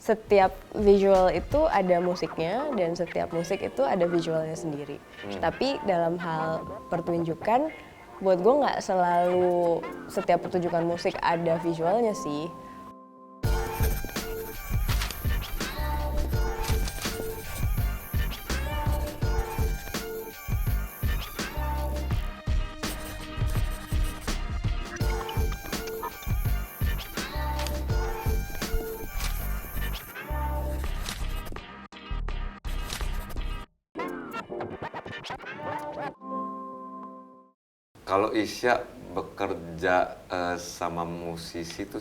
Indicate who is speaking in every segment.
Speaker 1: setiap visual itu ada musiknya dan setiap musik itu ada visualnya sendiri. Tapi dalam hal pertunjukan, buat gue nggak selalu setiap pertunjukan musik ada visualnya sih.
Speaker 2: Kalau Isya bekerja sama musisi itu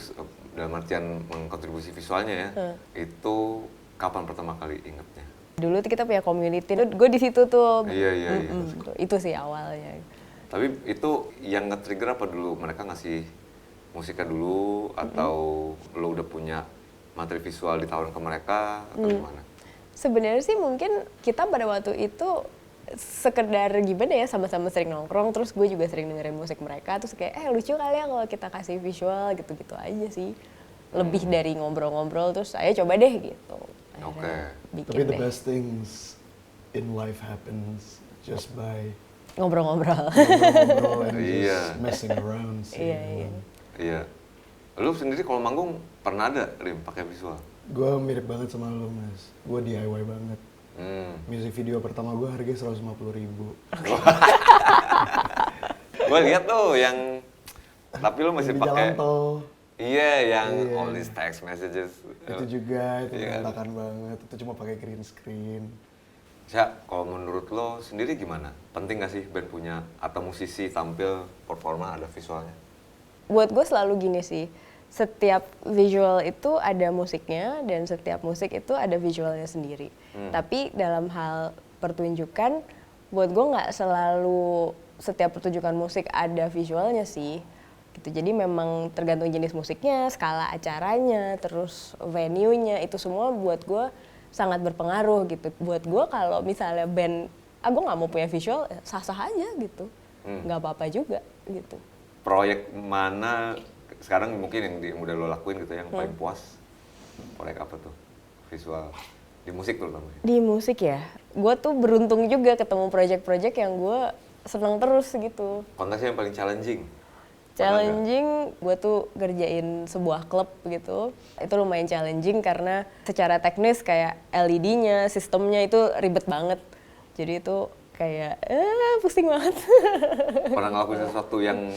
Speaker 2: dalam artian mengkontribusi visualnya ya, itu kapan pertama kali ingetnya?
Speaker 1: Dulu tuh kita punya community, gue di situ tuh.
Speaker 2: Iya.
Speaker 1: Itu sih awalnya.
Speaker 2: Tapi itu yang nge-trigger apa dulu? Mereka ngasih musiknya dulu atau lo udah punya materi visual ditawarin ke mereka atau gimana?
Speaker 1: Sebenarnya sih mungkin kita pada waktu itu sekedar gimana ya, sama-sama sering nongkrong, terus gue juga sering dengerin musik mereka, terus kayak lucu kali ya kalau kita kasih visual gitu-gitu aja sih. Lebih dari ngobrol-ngobrol, terus ayo coba deh gitu.
Speaker 2: Oke.
Speaker 3: Tapi the best things in life happens just by
Speaker 1: ngobrol-ngobrol.
Speaker 3: ngobrol and
Speaker 2: Iya.
Speaker 3: just messing around sih.
Speaker 2: Iya. Lu sendiri kalau manggung pernah ada Rim pakai visual?
Speaker 3: Gue mirip banget sama lo mas, gue DIY banget. Music video pertama gue harganya 150.000.
Speaker 2: Gue lihat tuh yang, tapi lu masih
Speaker 3: Di
Speaker 2: pakai.
Speaker 3: jalan tol.
Speaker 2: Iya, yang
Speaker 3: Iya.
Speaker 2: all these text messages.
Speaker 3: Itu juga, itu
Speaker 2: Iya.
Speaker 3: berantakan banget. Itu cuma pakai green screen.
Speaker 2: Sya, kalau menurut lo sendiri gimana? Penting gak sih band punya atau musisi tampil performa ada visualnya?
Speaker 1: Buat gue selalu gini sih, setiap visual itu ada musiknya dan setiap musik itu ada visualnya sendiri. Tapi dalam hal pertunjukan, buat gue nggak selalu setiap pertunjukan musik ada visualnya sih. Gitu. Jadi memang tergantung jenis musiknya, skala acaranya, terus venue-nya, itu semua buat gue sangat berpengaruh gitu. Buat gue kalau misalnya band, gue nggak mau punya visual, sah-sah aja gitu, nggak apa-apa juga gitu.
Speaker 2: Proyek mana sekarang mungkin yang udah lo lakuin gitu yang paling puas? Proyek apa tuh? Visual di musik terutama.
Speaker 1: Di musik ya, gue tuh beruntung juga ketemu project-project yang gue seneng terus gitu.
Speaker 2: Konteksnya yang paling challenging?
Speaker 1: Challenging, gue tuh ngerjain sebuah klub gitu. Itu lumayan challenging karena secara teknis kayak LED-nya, sistemnya itu ribet banget. Jadi itu kayak, pusing banget.
Speaker 2: Pernah ngelakuin sesuatu yang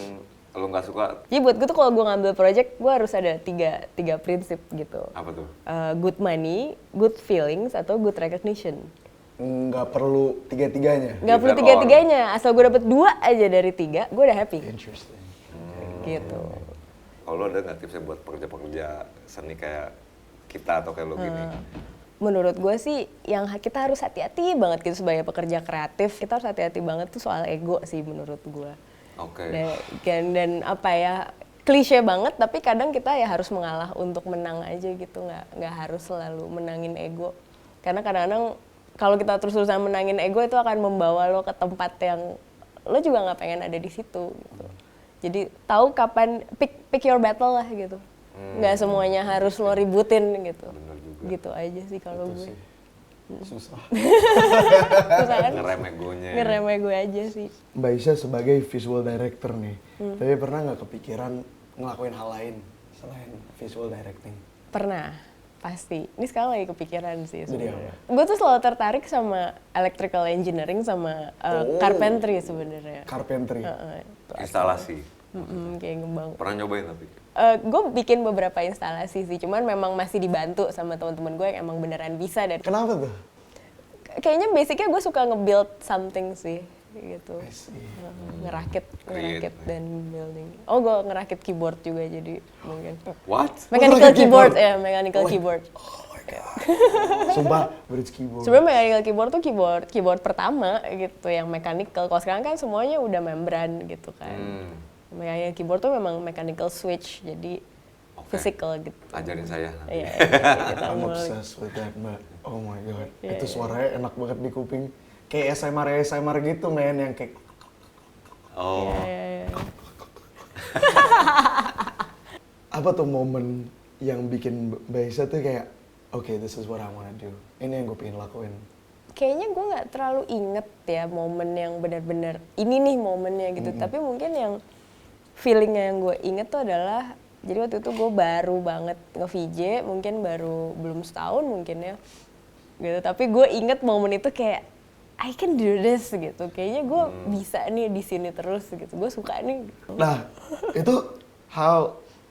Speaker 2: lo nggak suka?
Speaker 1: Jadi buat gue tuh kalau gue ngambil project, gue harus ada tiga prinsip gitu.
Speaker 2: Apa tuh?
Speaker 1: Good money, good feelings, atau good recognition.
Speaker 3: Nggak perlu tiga-tiganya.
Speaker 1: Gak perlu
Speaker 2: Either
Speaker 1: tiga-tiganya, asal gue dapet 2 aja dari 3, gue udah happy.
Speaker 3: Interesting.
Speaker 1: Gitu.
Speaker 2: Kalau lo ada nggak tipsnya buat pekerja-pekerja seni kayak kita atau kayak lo gini?
Speaker 1: Menurut gue sih yang kita harus hati-hati banget gitu sebagai pekerja kreatif. Kita harus hati-hati banget tuh soal ego sih menurut gue.
Speaker 2: Oke.
Speaker 1: Dan apa ya, klise banget tapi kadang kita ya harus mengalah untuk menang aja gitu. Nggak harus selalu menangin ego. Karena kadang-kadang kalau kita terus-terusan menangin ego itu akan membawa lo ke tempat yang lo juga nggak pengen ada di situ gitu. Jadi tahu kapan pick your battle lah gitu. Nggak semuanya harus lo ributin gitu.
Speaker 2: Bener juga.
Speaker 1: Gitu aja sih kalau
Speaker 3: Itu
Speaker 1: gue.
Speaker 3: sih susah.
Speaker 1: Susah kan?
Speaker 2: Ngerem egonya.
Speaker 1: Ngerem gue aja sih.
Speaker 3: Mbak Isya sebagai visual director nih, tapi pernah nggak kepikiran ngelakuin hal lain selain visual directing?
Speaker 1: Pernah, pasti. Ini sekarang lagi kepikiran sih
Speaker 3: Jadi
Speaker 1: sebenarnya. Gue tuh selalu tertarik sama electrical engineering sama carpentry sebenarnya.
Speaker 3: Carpentry.
Speaker 2: Instalasi.
Speaker 1: Kayak ngebangun.
Speaker 2: Pernah nyobain tapi?
Speaker 1: Gue bikin beberapa instalasi sih, cuman memang masih dibantu sama teman-teman gue yang emang beneran bisa. Dan
Speaker 3: Kenapa tuh?
Speaker 1: kayaknya basicnya gue suka nge-build something sih, gitu.
Speaker 3: I see.
Speaker 1: Ngerakit
Speaker 2: Create.
Speaker 1: dan building. Oh, gue ngerakit keyboard juga jadi mungkin.
Speaker 2: What?
Speaker 1: Mechanical
Speaker 3: ngerakit
Speaker 1: keyboard
Speaker 3: keyboard?
Speaker 1: ya, mechanical keyboard.
Speaker 3: Sumpah, bridge keyboard.
Speaker 1: Sebenarnya mechanical keyboard tuh keyboard pertama gitu yang mechanical. Kalau sekarang kan semuanya udah membran gitu kan. Mechanical keyboard tuh memang mechanical switch, jadi physical gitu.
Speaker 2: Ajarin saya.
Speaker 1: Iya, kita
Speaker 3: I'm
Speaker 1: mulai.
Speaker 3: obsessed with that, Mbak. Oh my god.
Speaker 1: Iya,
Speaker 3: Itu suaranya enak banget di kuping. Kayak ASMR gitu, men, yang kayak
Speaker 2: Oh.
Speaker 1: Iya.
Speaker 3: apa tuh momen yang bikin Mbak Isya tuh kayak okay, this is what I wanna do. Ini yang gue pengen lakuin.
Speaker 1: Kayaknya gue nggak terlalu inget ya momen yang benar-benar ini nih momennya gitu. Tapi mungkin yang feelingnya yang gue inget tuh adalah, jadi waktu itu gue baru banget nge-VJ, mungkin baru belum setahun mungkin ya. Gitu. Tapi gue inget momen itu kayak I can do this gitu. Kayaknya gue bisa nih di sini terus gitu. Gue suka nih.
Speaker 3: Nah, itu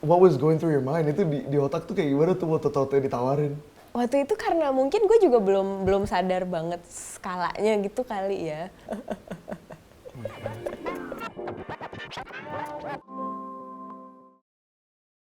Speaker 3: what was going through your mind? Itu di otak tuh kayak gimana tuh waktu Toto ditawarin?
Speaker 1: Waktu itu karena mungkin gue juga belum sadar banget skalanya gitu kali ya.